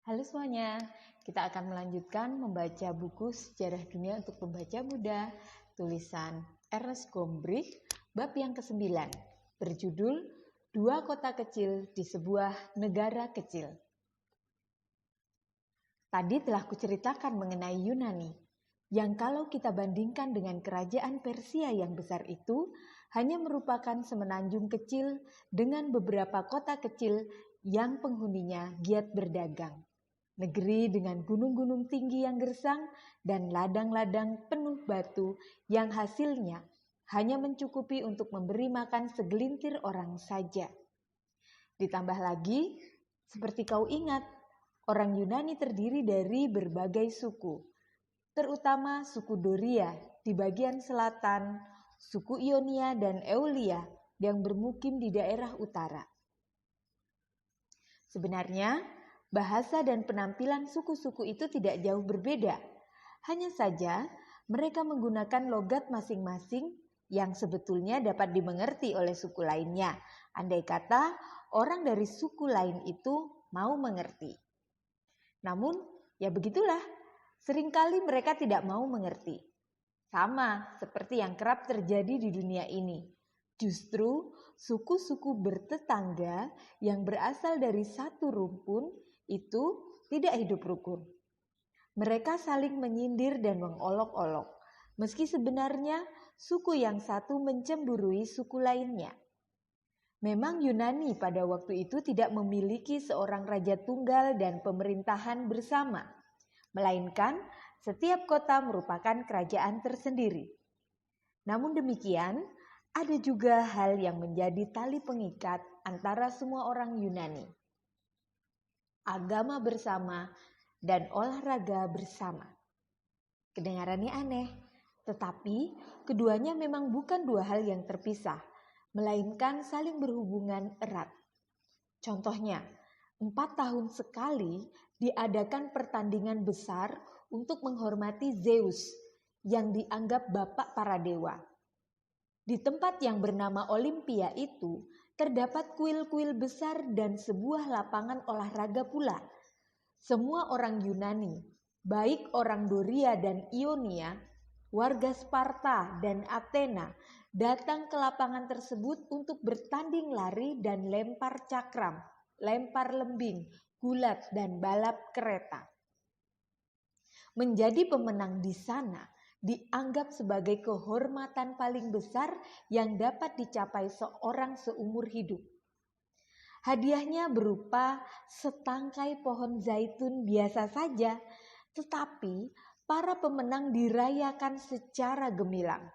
Halo semuanya, kita akan melanjutkan membaca buku Sejarah Dunia untuk Pembaca Muda, tulisan Ernest Gombrich, bab yang ke-9, berjudul Dua Kota Kecil di Sebuah Negara Kecil. Tadi telah kuceritakan mengenai Yunani, yang kalau kita bandingkan dengan kerajaan Persia yang besar itu, hanya merupakan semenanjung kecil dengan beberapa kota kecil yang penghuninya giat berdagang. Negeri dengan gunung-gunung tinggi yang gersang dan ladang-ladang penuh batu yang hasilnya hanya mencukupi untuk memberi makan segelintir orang saja. Ditambah lagi, seperti kau ingat, orang Yunani terdiri dari berbagai suku, terutama suku Doria di bagian selatan, suku Ionia dan Eulia yang bermukim di daerah utara. Sebenarnya, bahasa dan penampilan suku-suku itu tidak jauh berbeda. Hanya saja, mereka menggunakan logat masing-masing yang sebetulnya dapat dimengerti oleh suku lainnya, andai kata orang dari suku lain itu mau mengerti. Namun, ya begitulah, seringkali mereka tidak mau mengerti. Sama seperti yang kerap terjadi di dunia ini. Justru suku-suku bertetangga yang berasal dari satu rumpun itu tidak hidup rukun. Mereka saling menyindir dan mengolok-olok, meski sebenarnya suku yang satu mencemburui suku lainnya. Memang Yunani pada waktu itu tidak memiliki seorang raja tunggal dan pemerintahan bersama, melainkan setiap kota merupakan kerajaan tersendiri. Namun demikian, ada juga hal yang menjadi tali pengikat antara semua orang Yunani. Agama bersama dan olahraga bersama. Kedengarannya aneh, tetapi keduanya memang bukan dua hal yang terpisah, melainkan saling berhubungan erat. Contohnya, 4 tahun sekali diadakan pertandingan besar untuk menghormati Zeus yang dianggap bapak para dewa. Di tempat yang bernama Olimpia itu, terdapat kuil-kuil besar dan sebuah lapangan olahraga pula. Semua orang Yunani, baik orang Doria dan Ionia, warga Sparta dan Athena, datang ke lapangan tersebut untuk bertanding lari dan lempar cakram, lempar lembing, gulat, dan balap kereta. Menjadi pemenang di sana dianggap sebagai kehormatan paling besar yang dapat dicapai seorang seumur hidup. Hadiahnya berupa setangkai pohon zaitun biasa saja, tetapi para pemenang dirayakan secara gemilang.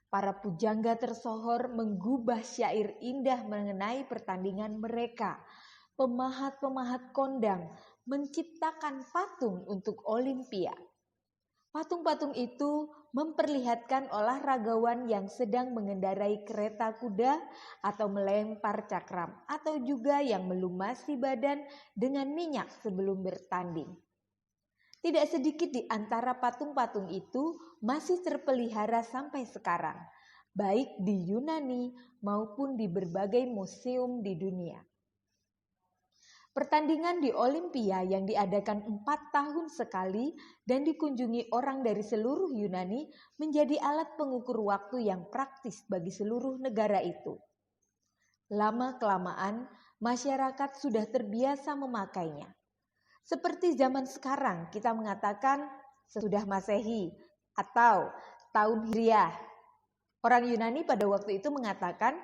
Para pujangga tersohor menggubah syair indah mengenai pertandingan mereka. Pemahat-pemahat kondang menciptakan patung untuk Olimpia. Patung-patung itu memperlihatkan olahragawan yang sedang mengendarai kereta kuda atau melempar cakram, atau juga yang melumasi badan dengan minyak sebelum bertanding. Tidak sedikit di antara patung-patung itu masih terpelihara sampai sekarang, baik di Yunani maupun di berbagai museum di dunia. Pertandingan di Olimpia yang diadakan 4 tahun sekali dan dikunjungi orang dari seluruh Yunani menjadi alat pengukur waktu yang praktis bagi seluruh negara itu. Lama-kelamaan, masyarakat sudah terbiasa memakainya. Seperti zaman sekarang kita mengatakan sesudah Masehi atau tahun Hijriah. Orang Yunani pada waktu itu mengatakan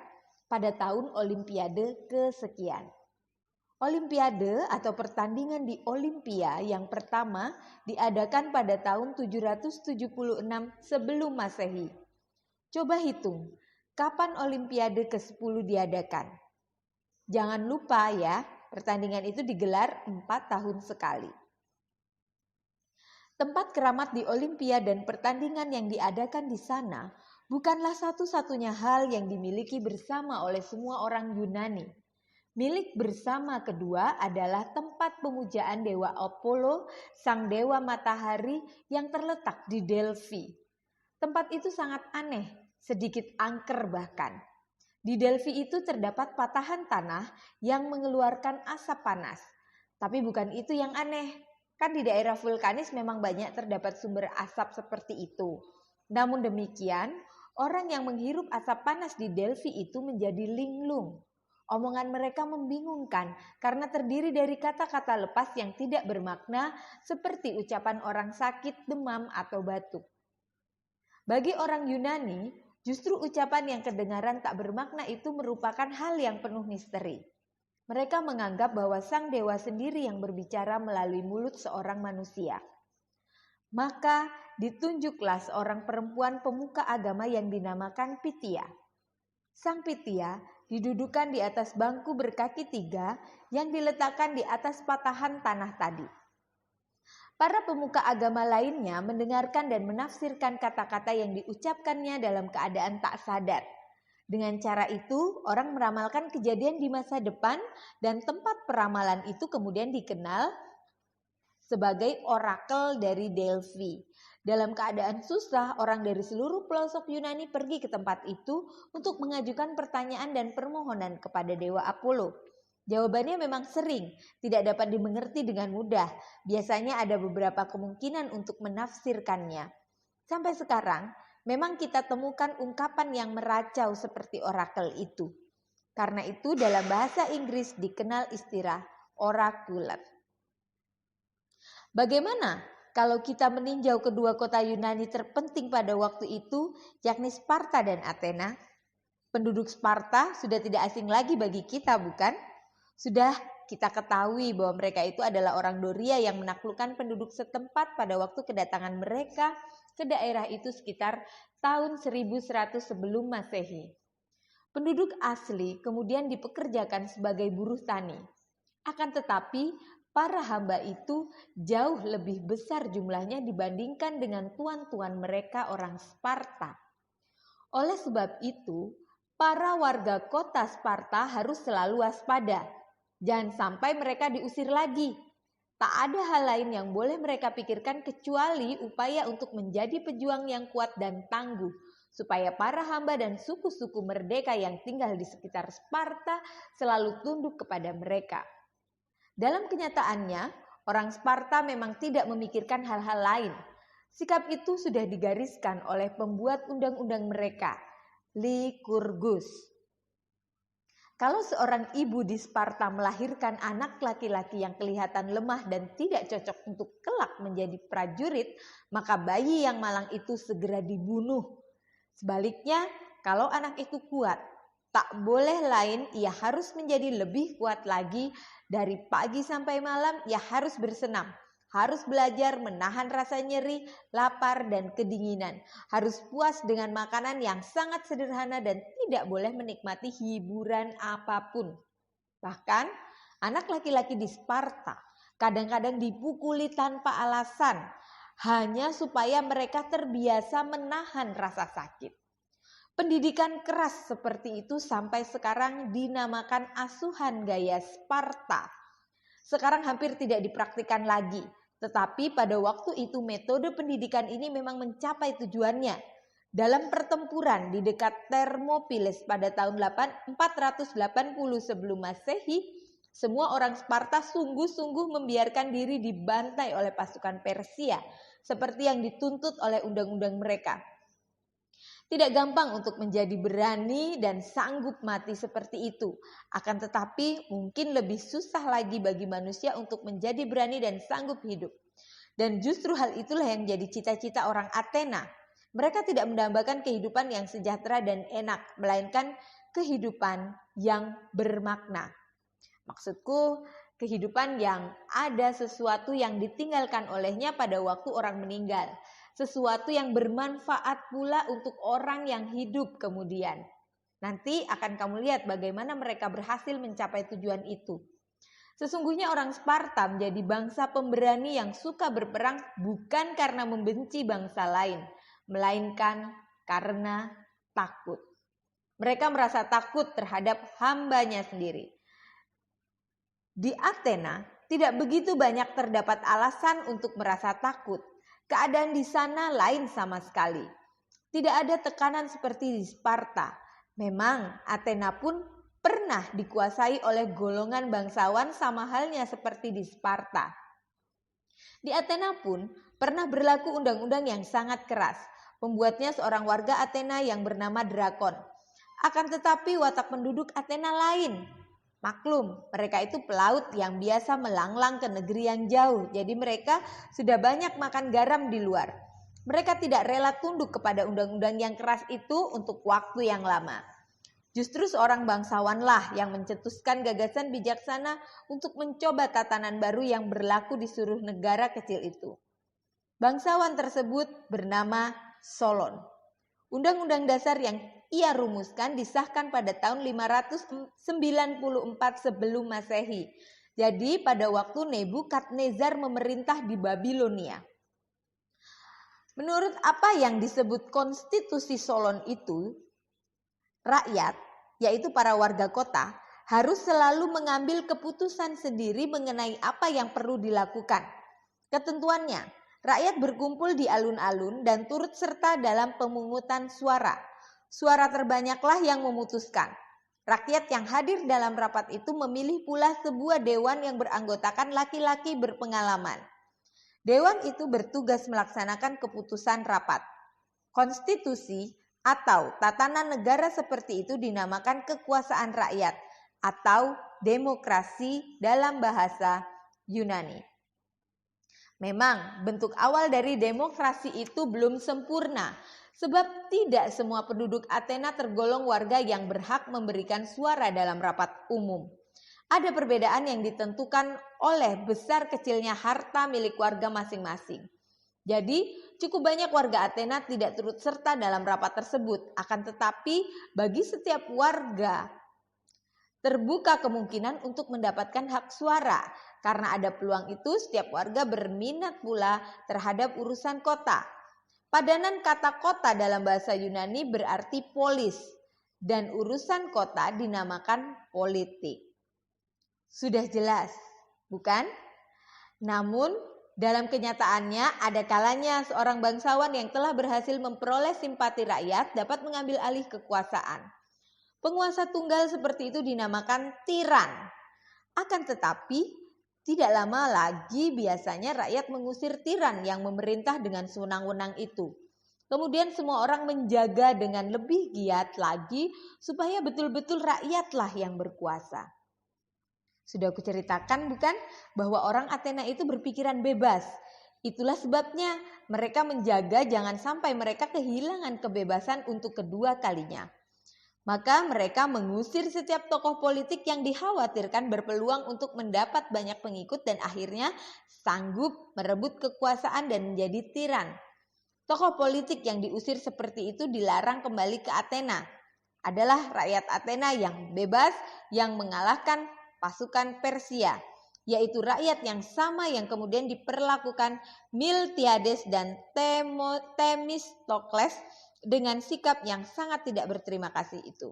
pada tahun Olimpiade kesekian. Olimpiade atau pertandingan di Olimpia yang pertama diadakan pada tahun 776 sebelum Masehi. Coba hitung, kapan Olimpiade ke-10 diadakan? Jangan lupa ya, pertandingan itu digelar 4 tahun sekali. Tempat keramat di Olimpia dan pertandingan yang diadakan di sana bukanlah satu-satunya hal yang dimiliki bersama oleh semua orang Yunani. Milik bersama kedua adalah tempat pemujaan dewa Apollo, sang dewa matahari yang terletak di Delphi. Tempat itu sangat aneh, sedikit angker bahkan. Di Delphi itu terdapat patahan tanah yang mengeluarkan asap panas. Tapi bukan itu yang aneh. Kan di daerah vulkanis memang banyak terdapat sumber asap seperti itu. Namun demikian, orang yang menghirup asap panas di Delphi itu menjadi linglung. Omongan mereka membingungkan karena terdiri dari kata-kata lepas yang tidak bermakna seperti ucapan orang sakit, demam, atau batuk. Bagi orang Yunani, justru ucapan yang kedengaran tak bermakna itu merupakan hal yang penuh misteri. Mereka menganggap bahwa sang dewa sendiri yang berbicara melalui mulut seorang manusia. Maka ditunjuklah seorang perempuan pemuka agama yang dinamakan Pythia. Sang Pythia didudukan di atas bangku berkaki 3 yang diletakkan di atas patahan tanah tadi. Para pemuka agama lainnya mendengarkan dan menafsirkan kata-kata yang diucapkannya dalam keadaan tak sadar. Dengan cara itu, orang meramalkan kejadian di masa depan dan tempat peramalan itu kemudian dikenal sebagai orakel dari Delphi. Dalam keadaan susah, orang dari seluruh pelosok Yunani pergi ke tempat itu untuk mengajukan pertanyaan dan permohonan kepada Dewa Apollo. Jawabannya memang sering tidak dapat dimengerti dengan mudah. Biasanya ada beberapa kemungkinan untuk menafsirkannya. Sampai sekarang, memang kita temukan ungkapan yang meracau seperti orakel itu. Karena itu dalam bahasa Inggris dikenal istilah oracular. Bagaimana kalau kita meninjau kedua kota Yunani terpenting pada waktu itu, yakni Sparta dan Athena? Penduduk Sparta sudah tidak asing lagi bagi kita, bukan? Sudah kita ketahui bahwa mereka itu adalah orang Doria yang menaklukkan penduduk setempat pada waktu kedatangan mereka ke daerah itu sekitar tahun 1100 sebelum Masehi. Penduduk asli kemudian dipekerjakan sebagai buruh tani. Akan tetapi, para hamba itu jauh lebih besar jumlahnya dibandingkan dengan tuan-tuan mereka orang Sparta. Oleh sebab itu, para warga kota Sparta harus selalu waspada. Jangan sampai mereka diusir lagi. Tak ada hal lain yang boleh mereka pikirkan kecuali upaya untuk menjadi pejuang yang kuat dan tangguh, supaya para hamba dan suku-suku merdeka yang tinggal di sekitar Sparta selalu tunduk kepada mereka. Dalam kenyataannya, orang Sparta memang tidak memikirkan hal-hal lain. Sikap itu sudah digariskan oleh pembuat undang-undang mereka, Lycurgus. Kalau seorang ibu di Sparta melahirkan anak laki-laki yang kelihatan lemah dan tidak cocok untuk kelak menjadi prajurit, maka bayi yang malang itu segera dibunuh. Sebaliknya, kalau anak itu kuat, tak boleh lain, ia harus menjadi lebih kuat lagi. Dari pagi sampai malam ia harus bersenam, harus belajar menahan rasa nyeri, lapar, dan kedinginan. Harus puas dengan makanan yang sangat sederhana dan tidak boleh menikmati hiburan apapun. Bahkan anak laki-laki di Sparta kadang-kadang dipukuli tanpa alasan, hanya supaya mereka terbiasa menahan rasa sakit. Pendidikan keras seperti itu sampai sekarang dinamakan asuhan gaya Sparta. Sekarang hampir tidak dipraktikkan lagi, tetapi pada waktu itu metode pendidikan ini memang mencapai tujuannya. Dalam pertempuran di dekat Thermopylae pada tahun 480 sebelum Masehi, semua orang Sparta sungguh-sungguh membiarkan diri dibantai oleh pasukan Persia, seperti yang dituntut oleh undang-undang mereka. Tidak gampang untuk menjadi berani dan sanggup mati seperti itu. Akan tetapi mungkin lebih susah lagi bagi manusia untuk menjadi berani dan sanggup hidup. Dan justru hal itulah yang jadi cita-cita orang Athena. Mereka tidak mendambakan kehidupan yang sejahtera dan enak, melainkan kehidupan yang bermakna. Maksudku, kehidupan yang ada sesuatu yang ditinggalkan olehnya pada waktu orang meninggal. Sesuatu yang bermanfaat pula untuk orang yang hidup kemudian. Nanti akan kamu lihat bagaimana mereka berhasil mencapai tujuan itu. Sesungguhnya orang Sparta menjadi bangsa pemberani yang suka berperang bukan karena membenci bangsa lain, melainkan karena takut. Mereka merasa takut terhadap hambanya sendiri. Di Athena tidak begitu banyak terdapat alasan untuk merasa takut. Keadaan di sana lain sama sekali. Tidak ada tekanan seperti di Sparta. Memang Athena pun pernah dikuasai oleh golongan bangsawan sama halnya seperti di Sparta. Di Athena pun pernah berlaku undang-undang yang sangat keras. Pembuatnya seorang warga Athena yang bernama Drakon. Akan tetapi watak penduduk Athena lain. Maklum, mereka itu pelaut yang biasa melanglang ke negeri yang jauh. Jadi mereka sudah banyak makan garam di luar. Mereka tidak rela tunduk kepada undang-undang yang keras itu untuk waktu yang lama. Justru seorang bangsawanlah yang mencetuskan gagasan bijaksana untuk mencoba tatanan baru yang berlaku di seluruh negara kecil itu. Bangsawan tersebut bernama Solon. Undang-undang dasar yang ia rumuskan disahkan pada tahun 594 sebelum Masehi. Jadi pada waktu Nebukadnezar memerintah di Babilonia. Menurut apa yang disebut konstitusi Solon itu, rakyat, yaitu para warga kota, harus selalu mengambil keputusan sendiri mengenai apa yang perlu dilakukan. Ketentuannya, rakyat berkumpul di alun-alun dan turut serta dalam pemungutan suara. Suara terbanyaklah yang memutuskan. Rakyat yang hadir dalam rapat itu memilih pula sebuah dewan yang beranggotakan laki-laki berpengalaman. Dewan itu bertugas melaksanakan keputusan rapat. Konstitusi atau tatanan negara seperti itu dinamakan kekuasaan rakyat atau demokrasi dalam bahasa Yunani. Memang bentuk awal dari demokrasi itu belum sempurna, sebab tidak semua penduduk Athena tergolong warga yang berhak memberikan suara dalam rapat umum. Ada perbedaan yang ditentukan oleh besar kecilnya harta milik warga masing-masing. Jadi cukup banyak warga Athena tidak turut serta dalam rapat tersebut. Akan tetapi bagi setiap warga terbuka kemungkinan untuk mendapatkan hak suara. Karena ada peluang itu, setiap warga berminat pula terhadap urusan kota. Padanan kata kota dalam bahasa Yunani berarti polis, dan urusan kota dinamakan politik. Sudah jelas, bukan? Namun dalam kenyataannya ada kalanya seorang bangsawan yang telah berhasil memperoleh simpati rakyat dapat mengambil alih kekuasaan. Penguasa tunggal seperti itu dinamakan tiran. Akan tetapi tidak lama lagi biasanya rakyat mengusir tiran yang memerintah dengan sewenang-wenang itu. Kemudian semua orang menjaga dengan lebih giat lagi supaya betul-betul rakyatlah yang berkuasa. Sudah aku ceritakan bukan bahwa orang Athena itu berpikiran bebas. Itulah sebabnya mereka menjaga jangan sampai mereka kehilangan kebebasan untuk kedua kalinya. Maka mereka mengusir setiap tokoh politik yang dikhawatirkan berpeluang untuk mendapat banyak pengikut dan akhirnya sanggup merebut kekuasaan dan menjadi tiran. Tokoh politik yang diusir seperti itu dilarang kembali ke Athena. Adalah rakyat Athena yang bebas yang mengalahkan pasukan Persia, yaitu rakyat yang sama yang kemudian diperlakukan Miltiades dan Themistokles dengan sikap yang sangat tidak berterima kasih itu.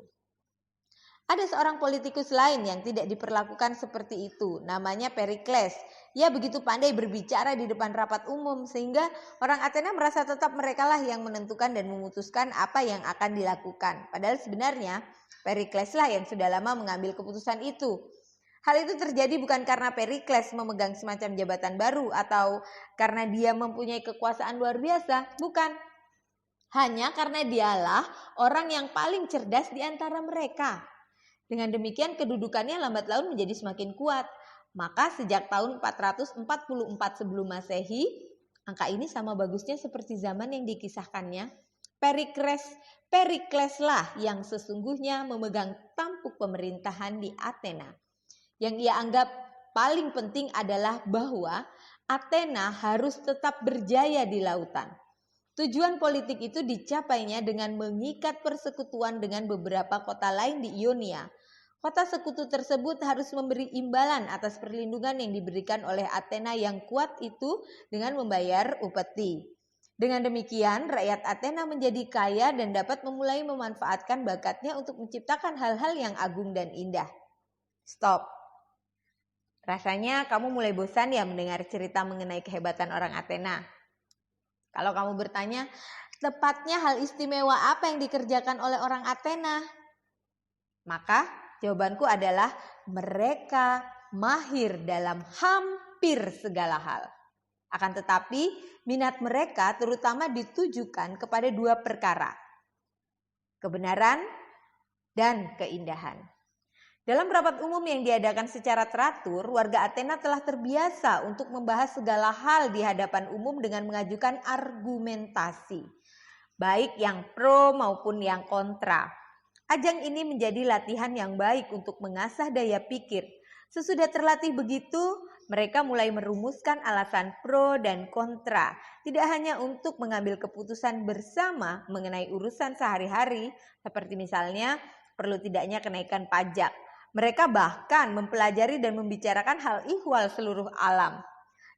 Ada seorang politikus lain yang tidak diperlakukan seperti itu, namanya Perikles. Ia begitu pandai berbicara di depan rapat umum sehingga orang Athena merasa tetap merekalah yang menentukan dan memutuskan apa yang akan dilakukan. Padahal sebenarnya Perikleslah yang sudah lama mengambil keputusan itu. Hal itu terjadi bukan karena Perikles memegang semacam jabatan baru atau karena dia mempunyai kekuasaan luar biasa, bukan. Hanya karena dialah orang yang paling cerdas di antara mereka. Dengan demikian kedudukannya lambat laun menjadi semakin kuat. Maka sejak tahun 444 sebelum Masehi, angka ini sama bagusnya seperti zaman yang dikisahkannya. Perikleslah yang sesungguhnya memegang tampuk pemerintahan di Athena. Yang ia anggap paling penting adalah bahwa Athena harus tetap berjaya di lautan. Tujuan politik itu dicapainya dengan mengikat persekutuan dengan beberapa kota lain di Ionia. Kota sekutu tersebut harus memberi imbalan atas perlindungan yang diberikan oleh Athena yang kuat itu dengan membayar upeti. Dengan demikian, rakyat Athena menjadi kaya dan dapat memulai memanfaatkan bakatnya untuk menciptakan hal-hal yang agung dan indah. Stop. Rasanya kamu mulai bosan ya mendengar cerita mengenai kehebatan orang Athena. Kalau kamu bertanya, tepatnya hal istimewa apa yang dikerjakan oleh orang Athena? Maka Jawabanku adalah mereka mahir dalam hampir segala hal. Akan tetapi minat mereka terutama ditujukan kepada dua perkara, kebenaran dan keindahan. Dalam rapat umum yang diadakan secara teratur, warga Athena telah terbiasa untuk membahas segala hal di hadapan umum dengan mengajukan argumentasi, baik yang pro maupun yang kontra. Ajang ini menjadi latihan yang baik untuk mengasah daya pikir. Sesudah terlatih begitu, mereka mulai merumuskan alasan pro dan kontra, tidak hanya untuk mengambil keputusan bersama mengenai urusan sehari-hari, seperti misalnya perlu tidaknya kenaikan pajak. Mereka bahkan mempelajari dan membicarakan hal ihwal seluruh alam.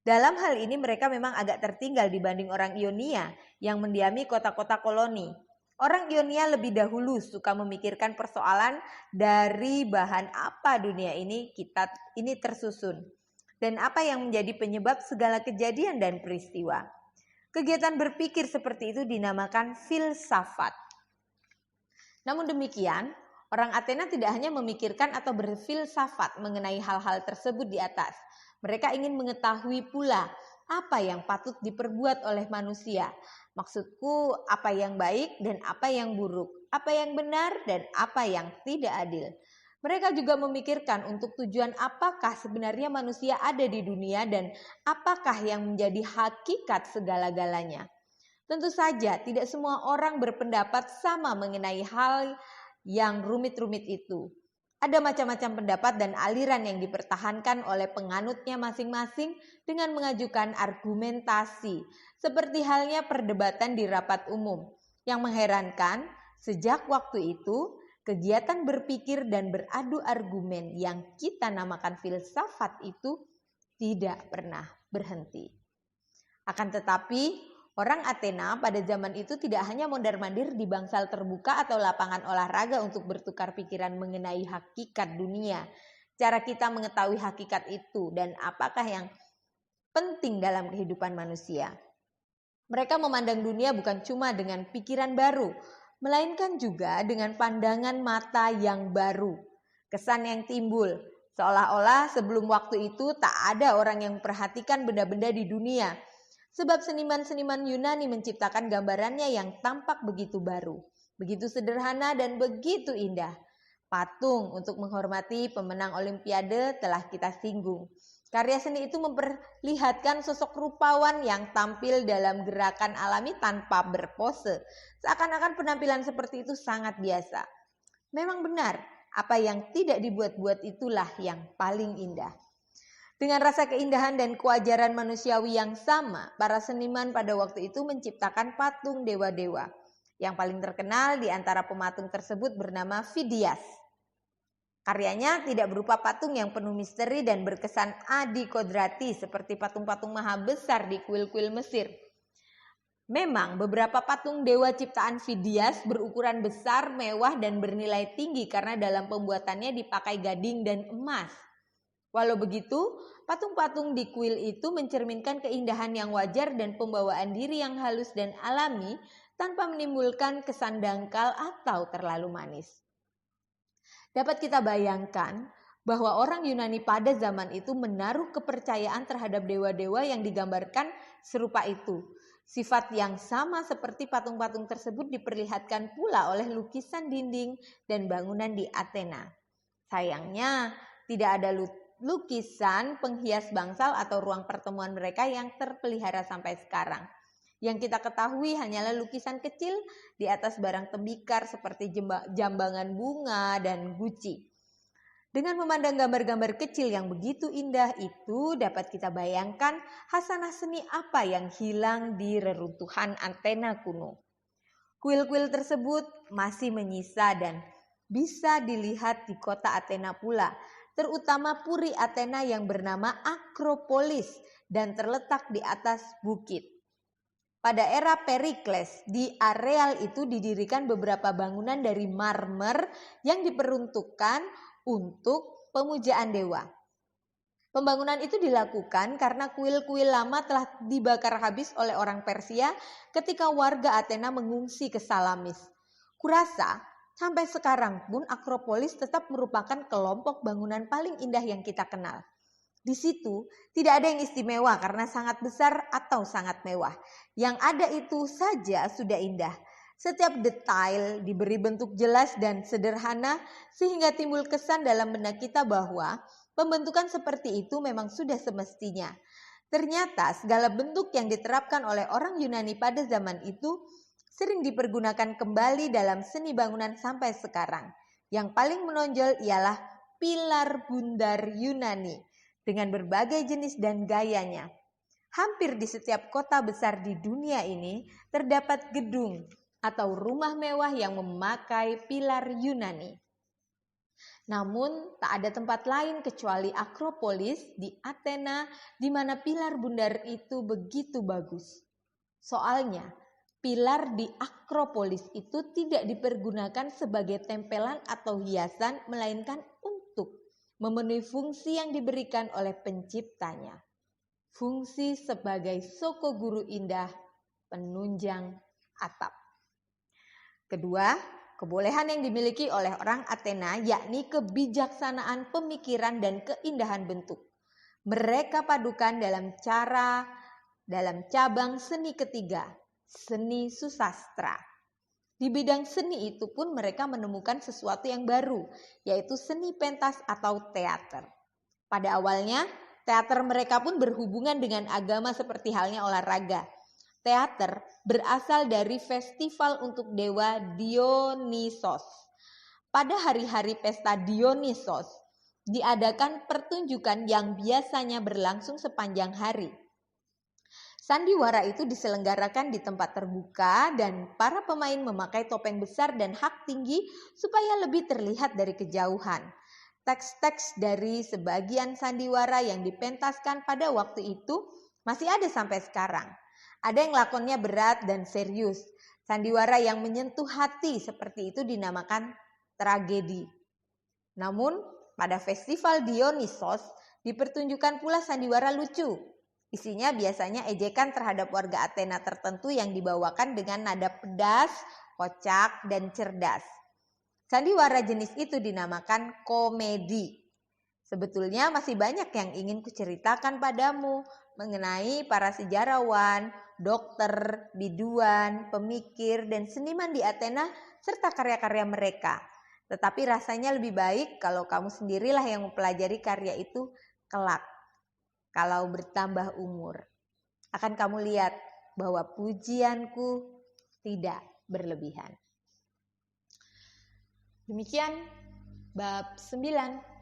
Dalam hal ini mereka memang agak tertinggal dibanding orang Ionia yang mendiami kota-kota koloni. Orang Ionia lebih dahulu suka memikirkan persoalan dari bahan apa dunia ini tersusun dan apa yang menjadi penyebab segala kejadian dan peristiwa. Kegiatan berpikir seperti itu dinamakan filsafat. Namun demikian, orang Athena tidak hanya memikirkan atau berfilsafat mengenai hal-hal tersebut di atas. Mereka ingin mengetahui pula apa yang patut diperbuat oleh manusia. Maksudku, apa yang baik dan apa yang buruk, apa yang benar dan apa yang tidak adil. Mereka juga memikirkan untuk tujuan apakah sebenarnya manusia ada di dunia dan apakah yang menjadi hakikat segala-galanya. Tentu saja tidak semua orang berpendapat sama mengenai hal yang rumit-rumit itu. Ada macam-macam pendapat dan aliran yang dipertahankan oleh penganutnya masing-masing dengan mengajukan argumentasi, seperti halnya perdebatan di rapat umum. Yang mengherankan, sejak waktu itu, kegiatan berpikir dan beradu argumen yang kita namakan filsafat itu tidak pernah berhenti. Akan tetapi, orang Athena pada zaman itu tidak hanya mondar-mandir di bangsal terbuka atau lapangan olahraga untuk bertukar pikiran mengenai hakikat dunia. Cara kita mengetahui hakikat itu dan apakah yang penting dalam kehidupan manusia. Mereka memandang dunia bukan cuma dengan pikiran baru, melainkan juga dengan pandangan mata yang baru. Kesan yang timbul, seolah-olah sebelum waktu itu tak ada orang yang memperhatikan benda-benda di dunia. Sebab seniman-seniman Yunani menciptakan gambarannya yang tampak begitu baru, begitu sederhana dan begitu indah. Patung untuk menghormati pemenang Olimpiade telah kita singgung. Karya seni itu memperlihatkan sosok rupawan yang tampil dalam gerakan alami tanpa berpose. Seakan-akan penampilan seperti itu sangat biasa. Memang benar, apa yang tidak dibuat-buat itulah yang paling indah. Dengan rasa keindahan dan kewajaran manusiawi yang sama, para seniman pada waktu itu menciptakan patung dewa-dewa. Yang paling terkenal di antara pematung tersebut bernama Fidias. Karyanya tidak berupa patung yang penuh misteri dan berkesan adikodrati seperti patung-patung maha besar di kuil-kuil Mesir. Memang beberapa patung dewa ciptaan Fidias berukuran besar, mewah dan bernilai tinggi karena dalam pembuatannya dipakai gading dan emas. Walau begitu, patung-patung di kuil itu mencerminkan keindahan yang wajar dan pembawaan diri yang halus dan alami tanpa menimbulkan kesan dangkal atau terlalu manis. Dapat kita bayangkan bahwa orang Yunani pada zaman itu menaruh kepercayaan terhadap dewa-dewa yang digambarkan serupa itu. Sifat yang sama seperti patung-patung tersebut diperlihatkan pula oleh lukisan dinding dan bangunan di Athena. Sayangnya, tidak ada lukisan penghias bangsal atau ruang pertemuan mereka yang terpelihara sampai sekarang. Yang kita ketahui hanyalah lukisan kecil di atas barang tembikar seperti jambangan bunga dan guci. Dengan memandang gambar-gambar kecil yang begitu indah itu, dapat kita bayangkan hasanah seni apa yang hilang di reruntuhan Athena kuno. Kuil-kuil tersebut masih menyisa dan bisa dilihat di kota Athena pula, terutama puri Athena yang bernama Akropolis dan terletak di atas bukit. Pada era Perikles, di areal itu didirikan beberapa bangunan dari marmer yang diperuntukkan untuk pemujaan dewa. Pembangunan itu dilakukan karena kuil-kuil lama telah dibakar habis oleh orang Persia ketika warga Athena mengungsi ke Salamis. Kurasa Sampai sekarang pun Akropolis tetap merupakan kelompok bangunan paling indah yang kita kenal. Di situ tidak ada yang istimewa karena sangat besar atau sangat mewah. Yang ada itu saja sudah indah. Setiap detail diberi bentuk jelas dan sederhana sehingga timbul kesan dalam benak kita bahwa pembentukan seperti itu memang sudah semestinya. Ternyata segala bentuk yang diterapkan oleh orang Yunani pada zaman itu sering dipergunakan kembali dalam seni bangunan sampai sekarang. Yang paling menonjol ialah pilar bundar Yunani dengan berbagai jenis dan gayanya. Hampir di setiap kota besar di dunia ini terdapat gedung atau rumah mewah yang memakai pilar Yunani. Namun tak ada tempat lain kecuali Akropolis di Athena di mana pilar bundar itu begitu bagus. Soalnya, pilar di Akropolis itu tidak dipergunakan sebagai tempelan atau hiasan, melainkan untuk memenuhi fungsi yang diberikan oleh penciptanya. Fungsi sebagai soko guru indah, penunjang atap. Kedua, kebolehan yang dimiliki oleh orang Athena yakni kebijaksanaan pemikiran dan keindahan bentuk. Mereka padukan dalam cabang seni ketiga, seni susastra. Di bidang seni itu pun mereka menemukan sesuatu yang baru, yaitu seni pentas atau teater. Pada awalnya, teater mereka pun berhubungan dengan agama seperti halnya olahraga. Teater berasal dari festival untuk dewa Dionysos. Pada hari-hari pesta Dionysos, diadakan pertunjukan yang biasanya berlangsung sepanjang hari. Sandiwara itu diselenggarakan di tempat terbuka dan para pemain memakai topeng besar dan hak tinggi supaya lebih terlihat dari kejauhan. Teks-teks dari sebagian sandiwara yang dipentaskan pada waktu itu masih ada sampai sekarang. Ada yang lakonnya berat dan serius. Sandiwara yang menyentuh hati seperti itu dinamakan tragedi. Namun pada festival Dionysos dipertunjukkan pula sandiwara lucu. Isinya biasanya ejekan terhadap warga Athena tertentu yang dibawakan dengan nada pedas, kocak, dan cerdas. Sandiwara jenis itu dinamakan komedi. Sebetulnya masih banyak yang ingin kuceritakan padamu mengenai para sejarawan, dokter, biduan, pemikir, dan seniman di Athena serta karya-karya mereka. Tetapi rasanya lebih baik kalau kamu sendirilah yang mempelajari karya itu kelak. Kalau bertambah umur, akan kamu lihat bahwa pujianku tidak berlebihan. Demikian bab 9.